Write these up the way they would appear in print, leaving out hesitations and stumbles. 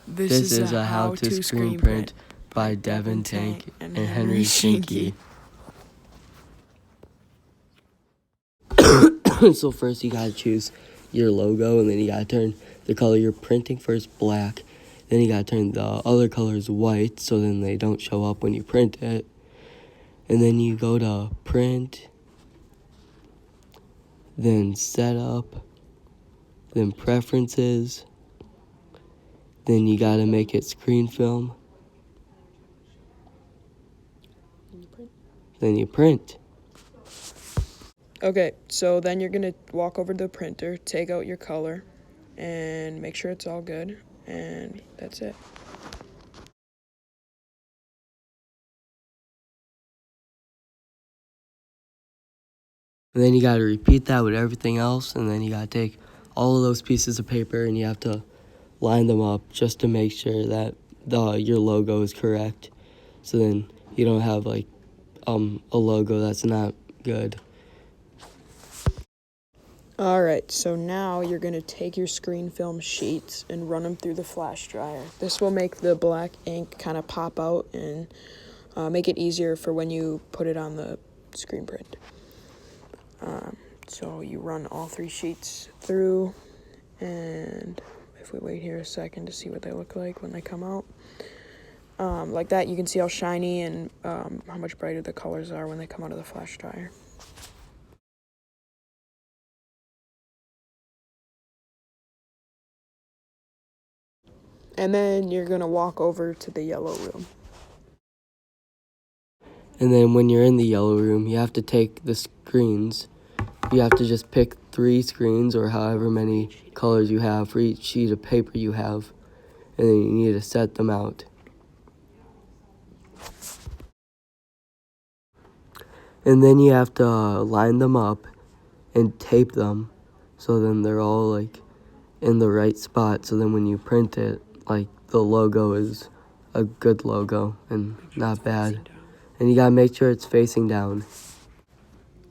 This is a how-to screen print by Devin Tank and Henry Shinky. So first you gotta choose your logo, and then you gotta turn the color you're printing first black. Then you gotta turn the other colors white, so then they don't show up when you print it. And then you go to print, then setup, then preferences. Then you gotta make it screen film. Then you print. Okay, so then you're gonna walk over to the printer, take out your color, and make sure it's all good, and that's it. And then you gotta repeat that with everything else, and then you gotta take all of those pieces of paper and you have to line them up just to make sure that your logo is correct. So then you don't have like a logo that's not good. Alright, so now you're gonna take your screen film sheets and run them through the flash dryer. This will make the black ink kind of pop out and make it easier for when you put it on the screen print. So you run all 3 sheets through, and if we wait here a second to see what they look like when they come out. Like that, you can see how shiny and how much brighter the colors are when they come out of the flash dryer. And then you're gonna walk over to the yellow room. And then when you're in the yellow room, you have to take the screens. You have to just pick 3 screens or however many colors you have for each sheet of paper you have. And then you need to set them out. And then you have to line them up and tape them so then they're all like in the right spot. So then when you print it, like the logo is a good logo and not bad. And you gotta make sure it's facing down.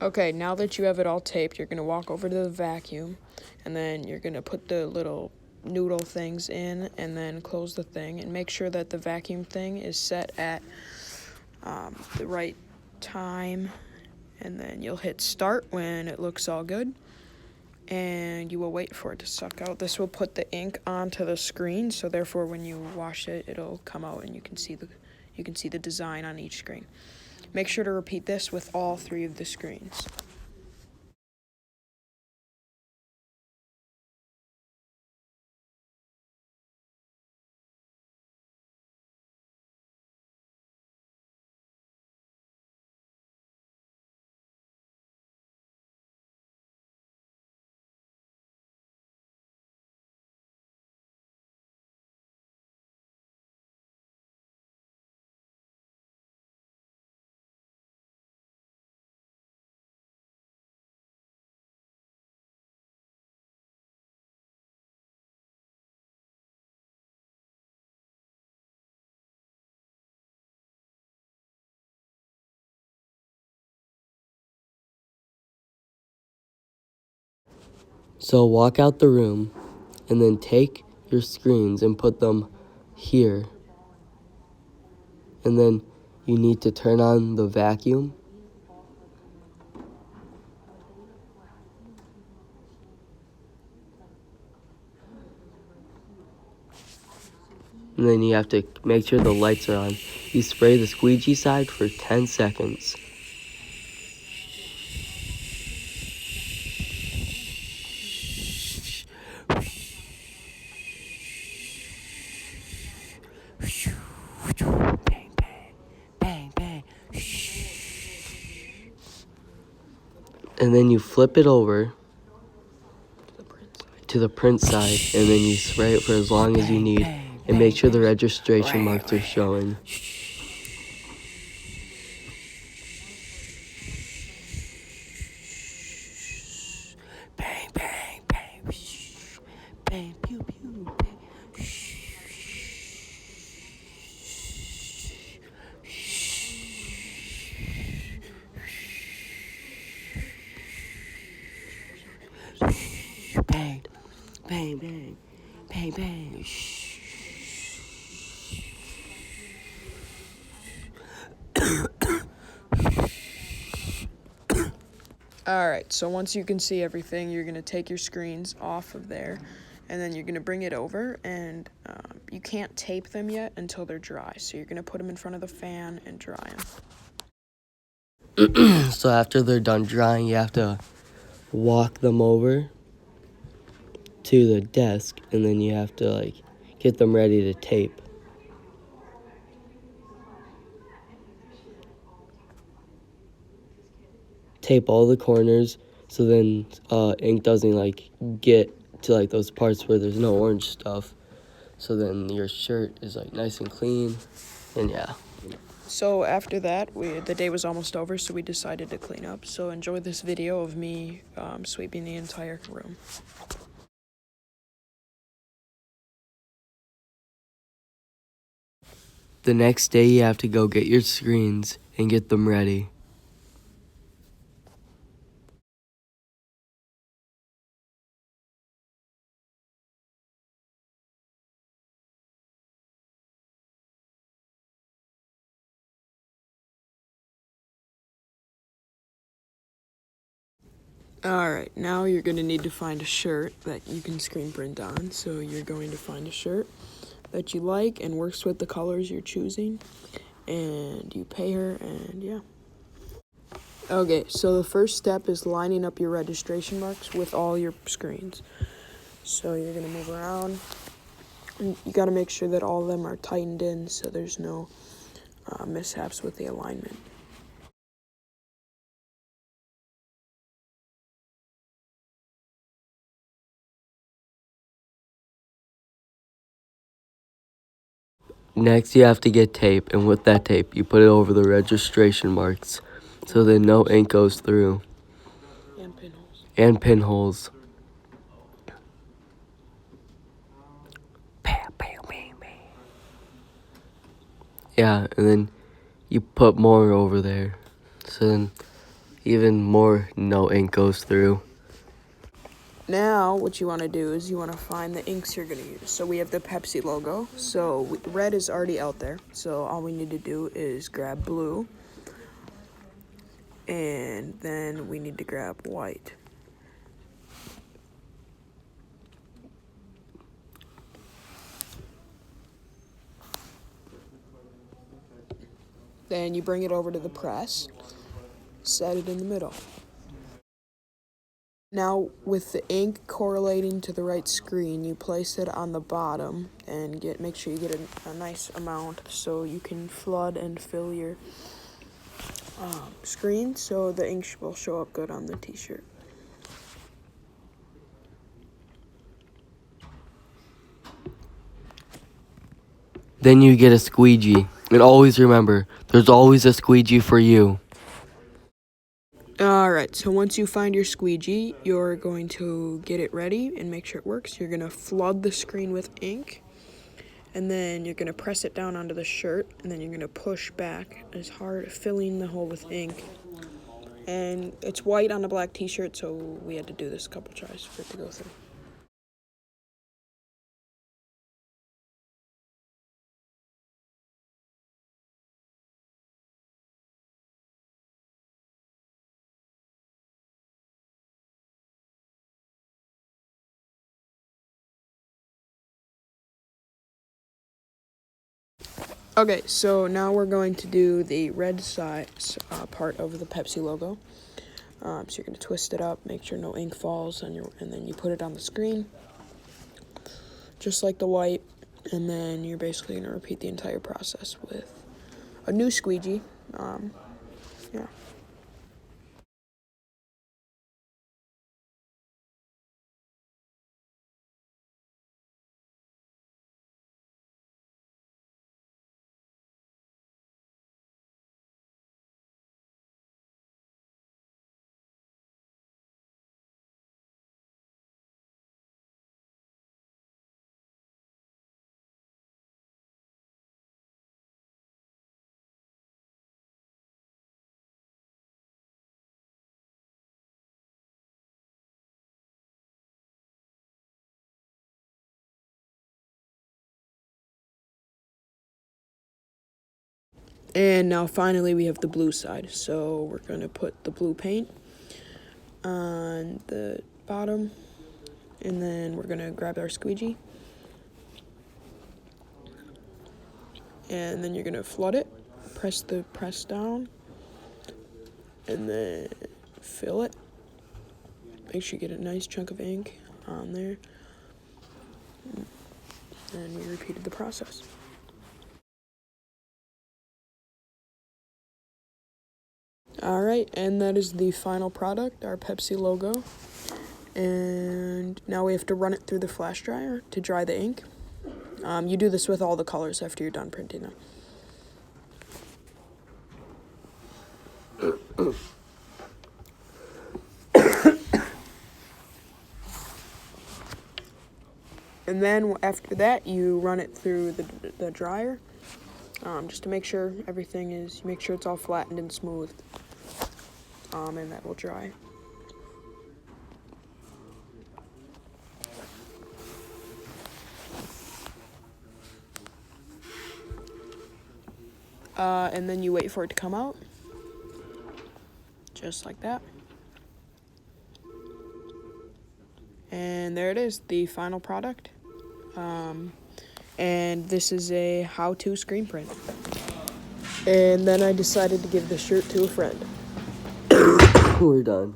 Okay, now that you have it all taped, you're gonna walk over to the vacuum, and then you're gonna put the little noodle things in, and then close the thing, and make sure that the vacuum thing is set at the right time, and then you'll hit start when it looks all good, and you will wait for it to suck out. This will put the ink onto the screen, so therefore when you wash it, it'll come out and you can see the design on each screen. Make sure to repeat this with all 3 of the screens. So walk out the room and then take your screens and put them here. And then you need to turn on the vacuum. And then you have to make sure the lights are on. You spray the squeegee side for 10 seconds. Bang, bang, bang, bang. And then you flip it over to the print side, and then you spray it for as long as you need, and make sure the registration marks are showing. Bang, bang, bang, bang, pew, pew, bang. Bang, bang, bang, bang, bang. Alright, so once you can see everything, you're going to take your screens off of there, and then you're going to bring it over, and you can't tape them yet until they're dry. So you're going to put them in front of the fan and dry them. So after they're done drying, you have to walk them over to the desk, and then you have to get them ready to tape. Tape all the corners so then ink doesn't get to those parts where there's no orange stuff. So then your shirt is nice and clean, and yeah. So after that, the day was almost over, so we decided to clean up. So enjoy this video of me sweeping the entire room. The next day you have to go get your screens and get them ready. Alright, now you're going to need to find a shirt that you can screen print on. So you're going to find a shirt that you like and works with the colors you're choosing. And you pay her, and yeah. Okay, so the first step is lining up your registration marks with all your screens. So you're going to move around. And you got to make sure that all of them are tightened in so there's no mishaps with the alignment. Next you have to get tape, and with that tape you put it over the registration marks so that no ink goes through. And pinholes. And pinholes. Yeah, and then you put more over there so then even more no ink goes through. Now, what you want to do is you want to find the inks you're going to use. So we have the Pepsi logo. So red is already out there. So all we need to do is grab blue. And then we need to grab white. Then you bring it over to the press. Set it in the middle. Now, with the ink correlating to the right screen, you place it on the bottom and make sure you get a nice amount so you can flood and fill your screen so the ink will show up good on the t-shirt. Then you get a squeegee. And always remember, there's always a squeegee for you. Alright, so once you find your squeegee, you're going to get it ready and make sure it works. You're going to flood the screen with ink, and then you're going to press it down onto the shirt, and then you're going to push back as hard, filling the hole with ink. And it's white on a black t-shirt, so we had to do this a couple tries for it to go through. Okay, so now we're going to do the red side part of the Pepsi logo. So you're going to twist it up, make sure no ink falls, and then you put it on the screen, just like the white, and then you're basically going to repeat the entire process with a new squeegee. Yeah. And now finally we have the blue side. So we're going to put the blue paint on the bottom, and then we're gonna grab our squeegee, and then you're gonna flood it, press down, and then fill it. Make sure you get a nice chunk of ink on there, and we repeated the process. Alright, and that is the final product, our Pepsi logo. And now we have to run it through the flash dryer to dry the ink. You do this with all the colors after you're done printing them. And then after that, you run it through the dryer, just to make sure it's all flattened and smooth. And that will dry. And then you wait for it to come out, just like that. And there it is, the final product. And this is a how-to screen print. And then I decided to give the shirt to a friend. We're done.